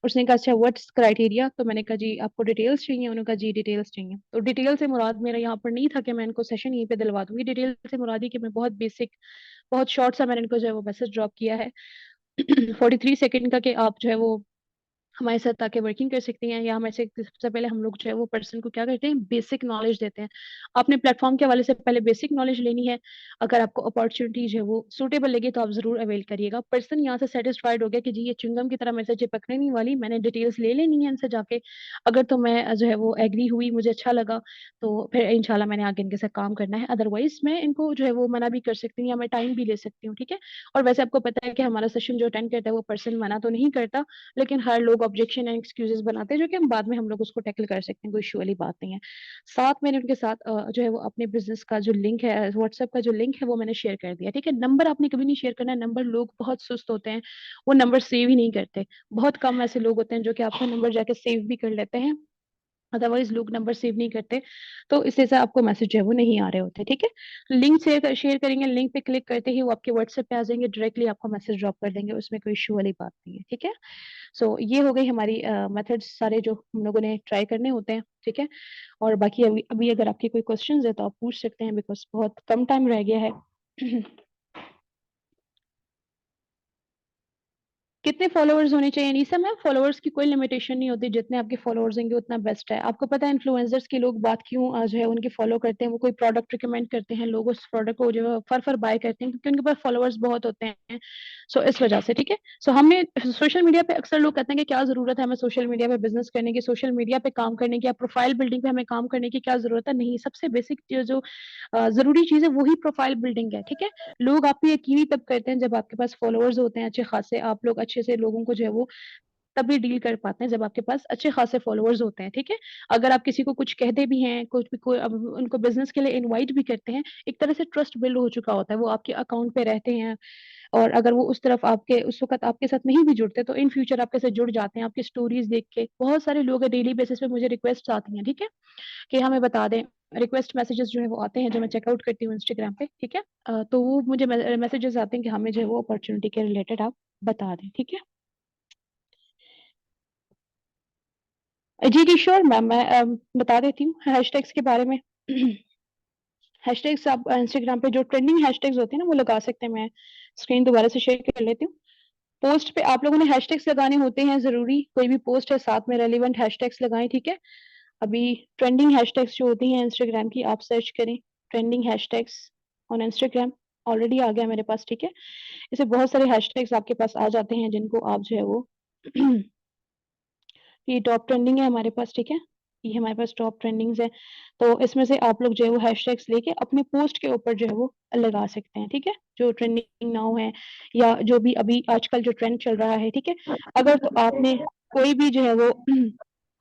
उसने कहा अच्छा व्हाट्स क्राइटेरिया, तो मैंने कहा जी आपको डिटेल्स चाहिए, उन्होंने कहा जी डिटेल्स चाहिए। तो डिटेल से मुराद मेरा यहाँ पर नहीं था कि मैं इनको सेशन यहीं पे दिलवा दूंगी, डिटेल से मुराद ही कि मैं बहुत बेसिक, बहुत शॉर्ट सा मैंने इनको जो है वो मैसेज ड्रॉप किया है 43 सेकंड का, कि आप जो है वो हमारे साथ आके वर्किंग कर सकती हैं, या हमारे से सबसे पहले हम लोग जो है वो पर्सन को क्या करते हैं, बेसिक नॉलेज देते हैं। आपने प्लेटफॉर्म के हवाले से पहले बेसिक नॉलेज लेनी है। अगर आपको अपॉर्चुनिटी जो है वो सूटेबल लगी तो आप जरूर अवेल करिएगा। पर्सन यहाँ से सेटिस्फाइड हो गया कि जी ये चिंगम की तरह मेरे से चिपकने नहीं वाली, मैंने डिटेल्स ले लेनी है इनसे जाके। अगर तो मैं जो है वो एग्री हुई, मुझे अच्छा लगा, तो फिर इंशाल्लाह मैंने आगे इनके साथ काम करना है। अदरवाइज मैं इनको जो है वो मना भी कर सकती हूँ, या मैं टाइम भी ले सकती हूँ, ठीक है। और वैसे आपको पता है कि हमारा सेशन जो अटेंड करता है वो पर्सन मना तो नहीं करता, लेकिन हर लोग ऑब्जेक्शन एंड एक्सक्यूजेस बनाते हैं, जो कि हम बाद में हम लोग उसको टैकल कर सकते हैं, कोई इशू वाली बात नहीं है। साथ मैंने उनके साथ जो है वो अपने बिजनेस का जो लिंक है, व्हाट्सएप का जो लिंक है वो मैंने शेयर कर दिया, ठीक है। नंबर आपने कभी नहीं शेयर करना, नंबर लोग बहुत सुस्त होते हैं, वो नंबर सेव ही नहीं करते। बहुत कम ऐसे लोग होते हैं जो कि आपका नंबर जाके सेव भी कर लेते हैं, अदरवाइज लोग नंबर सेव नहीं करते। तो इस से आपको मैसेज जो है वो नहीं आ रहे होते, ठीक है। लिंक शेयर करेंगे, लिंक पे क्लिक करते ही वो आपके व्हाट्सएप पे आ जाएंगे, डायरेक्टली आपको मैसेज ड्रॉप कर देंगे, उसमें कोई इशू वाली बात नहीं है, ठीक है। सो ये हो गई हमारी मेथड्स सारे जो हम लोगों ने ट्राई करने होते हैं, ठीक है। और बाकी अभी अभी अगर आपके कोई क्वेश्चंस है तो आप पूछ सकते हैं, बिकॉज बहुत कम टाइम रह गया है। कितने फॉलोअर्स होने चाहिए निशा मैम? फॉलोअर्स की कोई लिमिटेशन नहीं होती, जितने आपके फॉलोअर्स होंगे उतना बेस्ट है। आपको पता है इन्फ्लुएंसर्स के लोग बात क्यों जो है उनके फॉलो करते हैं, वो कोई प्रोडक्ट रिकमेंड करते हैं, लोग उस प्रोडक्ट को जो है फर बाय करते हैं, क्योंकि उनके पास फॉलोअर्स बहुत होते हैं। सो इस वजह से, ठीक है। सो हमें सोशल मीडिया पे अक्सर लोग कहते हैं कि क्या जरूरत है हमें सोशल मीडिया पे बिजनेस करने की, सोशल मीडिया पे काम करने की, या प्रोफाइल बिल्डिंग पे हमें काम करने की क्या जरूरत है? नहीं, सबसे बेसिक जो जरूरी चीज है वही प्रोफाइल बिल्डिंग है, ठीक है। लोग आप पे यकीन तब करते हैं जब आपके पास फॉलोअर्स होते हैं अच्छे खासे, आप लोग अच्छे से लोगों को जो है वो तभी डील कर पाते हैं जब आपके पास अच्छे खासे फॉलोअर्स होते हैं, ठीक है। अगर आप किसी को कुछ कहते भी हैं, कुछ भी कोई अब उनको बिजनेस के लिए इनवाइट भी करते हैं, एक तरह से ट्रस्ट बिल्ड हो चुका होता है, वो आपके अकाउंट पे रहते हैं। और अगर वो उस तरफ आपके उस वक्त आपके साथ नहीं भी जुड़ते तो इन फ्यूचर आपके साथ जुड़ जाते हैं, आपकी स्टोरीज देख के। बहुत सारे लोग डेली बेसिस पे मुझे रिक्वेस्ट आती हैं, ठीक है, कि हमें बता दें। रिक्वेस्ट मैसेजेस जो है वो आते हैं, जो मैं चेकआउट करती हूँ इंस्टाग्राम पे, ठीक है। तो वो मुझे मैसेजेस आते हैं कि हमें जो है वो अपॉर्चुनिटी के रिलेटेड आप बता दें, ठीक है। जी जी श्योर मैम, मैं बता देती हूँ हैशटैग्स के बारे में। हैशटैग्स आप इंस्टाग्राम पे जो ट्रेंडिंग हैशटैग्स होते हैं ना वो लगा सकते हैं। मैं स्क्रीन दोबारा से शेयर कर लेती हूँ। पोस्ट पे आप लोगों ने हैशटैग्स लगाने होते हैं जरूरी, कोई भी पोस्ट है साथ में रेलिवेंट हैशटैग्स लगाएं, ठीक है। अभी ट्रेंडिंग हैशटैग्स जो होती हैं इंस्टाग्राम की, आप सर्च करें trending hashtags on Instagram, already आ गया मेरे पास, ठीक है। इसे बहुत सारे हैशटैग्स आपके पास आ जाते हैं जिनको आप जो है वो ये टॉप ट्रेंडिंग है हमारे पास, ठीक है। ये हमारे पास टॉप ट्रेंडिंग्स है। तो इसमें से आप लोग जो है वो हैशटैग्स लेके अपने पोस्ट के ऊपर जो है वो लगा सकते हैं, ठीक है, जो ट्रेंडिंग नाउ है, या जो भी अभी आजकल जो ट्रेंड चल रहा है, ठीक है। अगर तो आपने कोई भी जो है वो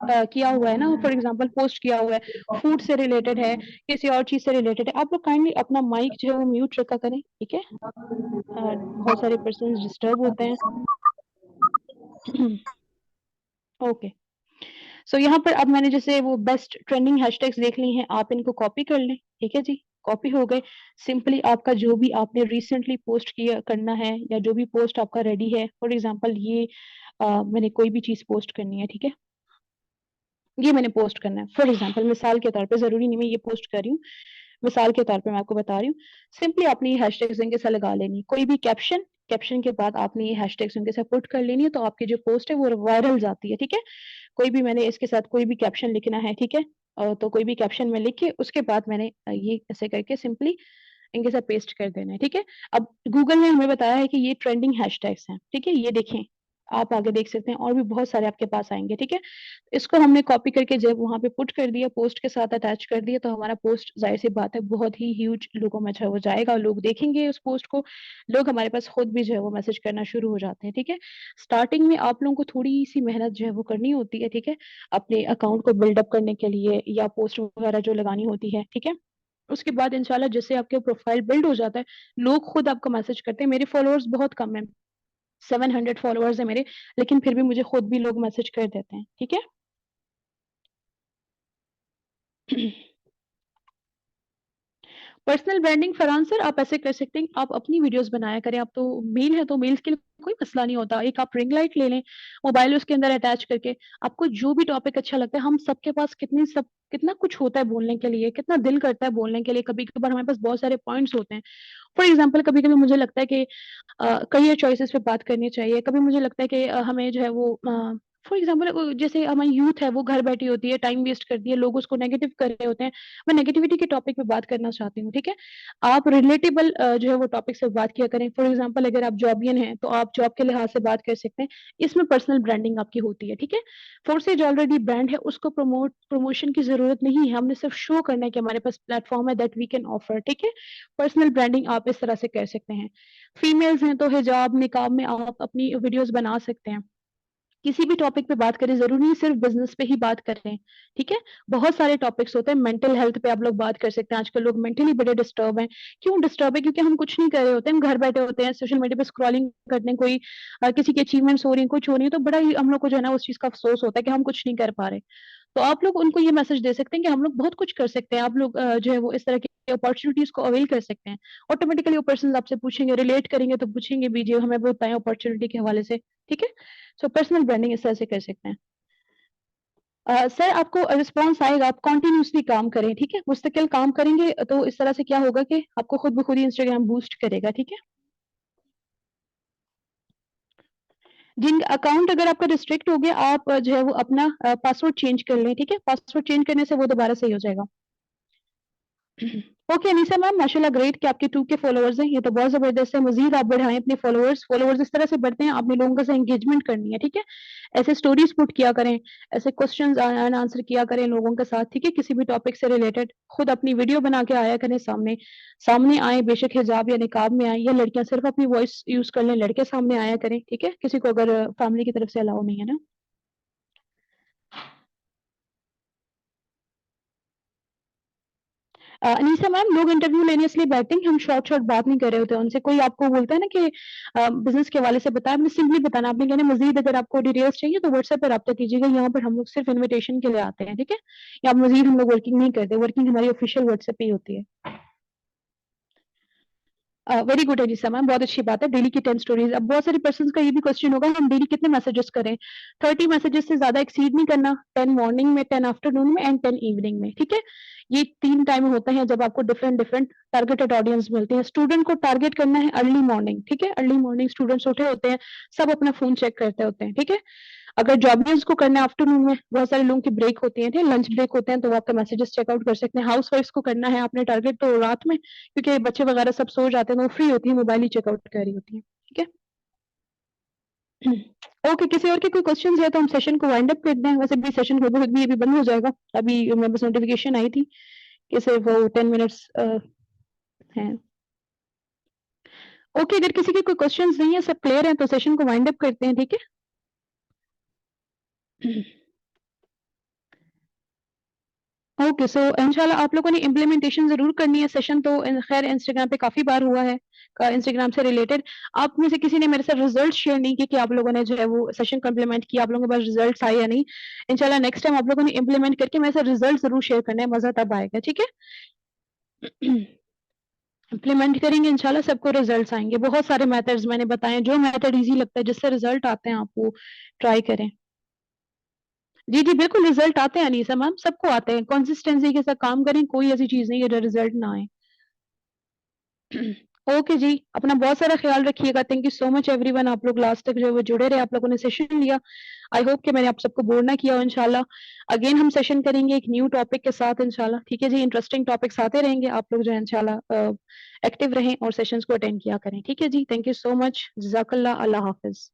किया हुआ है ना, फॉर एग्जांपल पोस्ट किया हुआ है, फूड से रिलेटेड है, किसी और चीज से रिलेटेड है, आप लोग काइंडली अपना माइक जो है वो म्यूट रखा करें, ठीक है। बहुत सारे पर्सन डिस्टर्ब होते हैं। ओके। सो यहाँ पर अब मैंने जैसे वो बेस्ट ट्रेंडिंग हैशटैग्स देख ली हैं, आप इनको कॉपी कर लें, ठीक है जी। कॉपी हो गए। सिंपली आपका जो भी आपने रिसेंटली पोस्ट किया करना है, या जो भी पोस्ट आपका रेडी है, फॉर एग्जांपल ये मैंने कोई भी चीज पोस्ट करनी है, ठीक है। ये मैंने पोस्ट करना है, फॉर एग्जांपल मिसाल के तौर पे, जरूरी नहीं मैं ये पोस्ट कर रही हूँ, मिसाल के तौर पे मैं आपको बता रही हूँ। सिंपली आपने ये हैशटैग्स इनके साथ लगा लेनी, कोई भी कैप्शन, कैप्शन के बाद आपने ये हैशटैग्स इनके साथ पुट कर लेनी है, तो आपकी जो पोस्ट है वो वायरल जाती है, ठीक है। कोई भी मैंने इसके साथ कोई भी कैप्शन लिखना है, ठीक है। तो कोई भी कैप्शन में लिख के उसके बाद मैंने ये ऐसे करके सिंपली इनके साथ पेस्ट कर देना है, ठीक है। अब गूगल ने हमें बताया है कि ये ट्रेंडिंग हैशटैग्स हैं, ठीक है, ये देखें, आप आगे देख सकते हैं और भी बहुत सारे आपके पास आएंगे, ठीक है। इसको हमने कॉपी करके जब वहां पे पुट कर दिया, पोस्ट के साथ अटैच कर दिया, तो हमारा पोस्ट जाहिर सी बात है बहुत ही ह्यूज लोगों में जो है वो जाएगा, लोग देखेंगे उस पोस्ट को, लोग हमारे पास खुद भी जो है वो मैसेज करना शुरू हो जाते हैं, ठीक है। स्टार्टिंग में आप लोगों को थोड़ी सी मेहनत जो है वो करनी होती है, ठीक है, अपने अकाउंट को बिल्डअप करने के लिए, या पोस्ट वगैरह जो लगानी होती है, ठीक है। उसके बाद इंशाल्लाह जैसे आपके प्रोफाइल बिल्ड हो जाता है, लोग खुद आपको मैसेज करते हैं। मेरे फॉलोअर्स बहुत कम है, 700 फॉलोअर्स है मेरे, लेकिन फिर भी मुझे खुद भी लोग मैसेज कर देते हैं, ठीक है। पर्सनल ब्रांडिंग फरहान सर, आप ऐसे कर सकते हैं, आप अपनी वीडियोस बनाया करें। आप तो मेल है तो मेल्स के लिए कोई मसला नहीं होता, एक आप रिंग लाइट ले लें, मोबाइल उसके अंदर अटैच करके, आपको जो भी टॉपिक अच्छा लगता है, हम सबके पास कितना कुछ होता है बोलने के लिए, कितना दिल करता है बोलने के लिए, कभी कभार हमारे पास बहुत सारे पॉइंट्स होते हैं। फॉर एग्जाम्पल कभी कभी मुझे लगता है कि करियर चॉइसेस पे बात करनी चाहिए, कभी मुझे लगता है कि हमें जो है वो फॉर एग्जाम्पल जैसे हमारी यूथ है वो घर बैठी होती है, टाइम वेस्ट करती है, लोग उसको नेगेटिव कर रहे होते हैं। मैं नेगेटिविटी के टॉपिक पे बात करना चाहती हूँ, ठीक है? आप रिलेटेबल जो है वो टॉपिक से बात किया करें। फॉर एग्जाम्पल अगर आप जॉबियन हैं, तो आप जॉब के लिहाज से बात कर सकते हैं। इसमें पर्सनल ब्रांडिंग आपकी होती है, ठीक है? फोर्सेज ऑलरेडी ब्रांड है, उसको प्रमोशन की ज़रूरत नहीं है, हमने सिर्फ शो करना है कि हमारे पास प्लेटफ़ॉर्म है दैट वी कैन ऑफर, ठीक है? पर्सनल ब्रांडिंग आप इस तरह से कर सकते हैं। फीमेल्स हैं तो हिजाब, निकाब में आप अपनी वीडियोज़ बना सकते हैं। किसी भी टॉपिक पे बात करें, ज़रूरी नहीं सिर्फ बिज़नेस पे ही बात कर रहे हैं, ठीक है? बहुत सारे टॉपिक्स होते हैं, मेंटल हेल्थ पे आप लोग बात कर सकते हैं, आजकल लोग मेंटली बड़े डिस्टर्ब हैं। क्यों डिस्टर्ब है? क्योंकि हम कुछ नहीं कर रहे होते हैं, हम घर बैठे होते हैं, सोशल मीडिया पे स्क्रॉलिंग करते हैं, कोई किसी की अचीवमेंट्स हो रही हैं, कुछ हो रही है, तो बड़ा ही हम लोग को जो है ना उस चीज़ का अफ़सोस होता है कि हम कुछ नहीं कर पा रहे। तो आप लोग उनको ये मैसेज दे सकते हैं कि हम लोग बहुत कुछ कर सकते हैं, आप लोग जो है वो इस तरह की अपॉर्च्युनिटीज़ को अवेल कर सकते हैं। ऑटोमेटिकली वो पर्सन्स आपसे पूछेंगे, रिलेट करेंगे तो पूछेंगे भी जी हमें बताएँ अपॉर्च्युनिटी के हवाले से, ठीक है? सो पर्सनल ब्रांडिंग इस तरह से कर सकते हैं। सर आपको रिस्पॉन्स आएगा, आप कंटिन्यूअसली काम करें, ठीक है? मुस्तकिल काम करेंगे तो इस तरह से क्या होगा कि आपको खुद ब खुद ही इंस्टाग्राम बूस्ट करेगा, ठीक है? जिन अकाउंट अगर आपका रिस्ट्रिक्ट हो गया, आप जो है वो अपना पासवर्ड चेंज कर लें, ठीक है? पासवर्ड चेंज करने से वो दोबारा सही हो जाएगा। ओके अनीसा मैम, माशाल्लाह ग्रेट कि आपके 2 के फॉलोअर्स हैं, ये तो बहुत ज़बरदस्त है। मज़ीद आप बढ़ाएँ अपने फॉलोअर्स, फॉलोअर्स इस तरह से बढ़ते हैं, आपने लोगों के साथ एंगेजमेंट करनी है, ठीक है? ऐसे स्टोरीज़ पुट किया करें, ऐसे क्वेश्चंस एंड आंसर किया करें लोगों के साथ, ठीक है? किसी भी टॉपिक से रिलेटेड, खुद अपनी वीडियो बना के आया करें सामने। सामने आएँ, बेशक हिजाब या निकाब में आएँ, या लड़कियाँ सिर्फ अपनी वॉइस यूज़ कर लें, लड़के सामने आया करें, ठीक है? किसी को अगर फैमिली की तरफ से अलाउ नहीं है ना। अनीसा मैम, लोग इंटरव्यू लेने इसलिए बैठते हैं कि हम शॉर्ट-शॉर्ट बात नहीं कर रहे होते हैं उनसे। कोई आपको बोलता है ना कि बिज़नेस के हवाले से बताएँ, आपने सिंपली बताना, आपने कहना मज़ीद अगर आपको डिटेल्स चाहिए तो व्हाट्सएप पे राब्ता कीजिएगा, यहाँ पर हम लोग सिर्फ इन्विटेशन के लिए आते हैं, ठीक है? या मज़ीद हम लोग वर्किंग नहीं करते, वर्किंग हमारी ऑफ़िशियल व्हाट्सएप पे ही होती है। वेरी गुड अनीसा मैम, बहुत अच्छी बात है। डेली की 10 स्टोरीज़, अब बहुत सारे पर्सन्स का ये भी क्वेश्चन होगा हम डेली कितने मैसेजेस करें? 30 मैसेजेस से ज़्यादा एक्सीड नहीं करना, 10 मॉर्निंग में, 10 आफ्टरनून में एंड 10 इवनिंग में, ठीक है? ये 3 टाइम होते हैं जब आपको डिफरेंट-डिफरेंट टारगेटेड ऑडियंस मिलती है। स्टूडेंट को टारगेट करना है अर्ली मॉर्निंग, ठीक है? अर्ली मॉर्निंग स्टूडेंट्स उठे होते हैं, सब अपना फ़ोन चेक करते होते हैं, ठीक है? अगर जॉबियर्स को करना है आफ्टरनून में, बहुत सारे लोगों की ब्रेक होती है, ठीक है? लंच ब्रेक होते हैं, तो वो आपके मैसेजेस चेकआउट कर सकते हैं। हाउसवाइफ्स को करना है आपने टारगेट तो रात में, क्योंकि बच्चे वगैरह सब सो जाते हैं, तो वो फ्री होती है, मोबाइल ही चेकआउट कर रही होती हैं, ठीक है? ओके, किसी और के कोई क्वेश्चंस है तो हम सेशन को वाइंड अप करते हैं। वैसे भी सेशन खुद ब खुद भी अभी बंद हो जाएगा। अभी मेरे पास नोटिफ़िकेशन आई थी कि सिर्फ वो 10 मिनट्स हैं। ओके, अगर किसी के कोई क्वेश्चंस नहीं है, सब क्लियर है, तो सेशन को वाइंड अप करते हैं, ठीक है? ओके, सो इंशाल्लाह आप लोगों ने इम्प्लीमेंटेशन ज़रूर करनी है। सेशन तो ख़ैर इंस्टाग्राम पे काफ़ी बार हुआ है इंस्टाग्राम से रिलेटेड। आप में से किसी ने मेरे साथ रिज़ल्ट शेयर नहीं किए कि आप लोगों ने जो है वो सेशन को इम्प्लीमेंट किया, आप लोगों के पास रिज़ल्ट्स आए या नहीं। इंशाल्लाह नेक्स्ट टाइम आप लोगों ने इम्प्लीमेंट करके मेरे साथ रिज़ल्ट ज़रूर शेयर करना है, मज़ा तब आएगा, ठीक है? इम्प्लीमेंट करेंगे इंशाल्लाह सबको रिज़ल्ट्स आएँगे। बहुत सारे मेथड्स मैंने बताए हैं, जो मेथड ईज़ी लगता है, जिससे रिज़ल्ट आते हैं, आप वो ट्राई करें। जी, जी, बिल्कुल रिज़ल्ट आते हैं अनीसा मैम, सबको आते हैं। कंसिस्टेंसी के साथ काम करें, कोई ऐसी चीज़ नहीं है जो रिज़ल्ट ना आए। ओके जी, अपना बहुत सारा ख़्याल रखिएगा। Thank you so much everyone, आप लोग लास्ट तक जो है वो जुड़े रहे, आप लोगों ने सेशन लिया। आई होप कि मैंने आप सबको बोर ना किया हो इंशाल्लाह। अगेन हम सेशन करेंगे एक न्यू टॉपिक के साथ इंशाल्लाह, ठीक है जी? इंटरेस्टिंग टॉपिक्स आते रहेंगे, आप लोग जो है इंशाल्लाह एक्टिव रहें और सेशंस को अटेंड किया करें, ठीक है जी? थैंक यू सो मच, जज़ाकल्लाह, अल्लाह हाफ़िज़।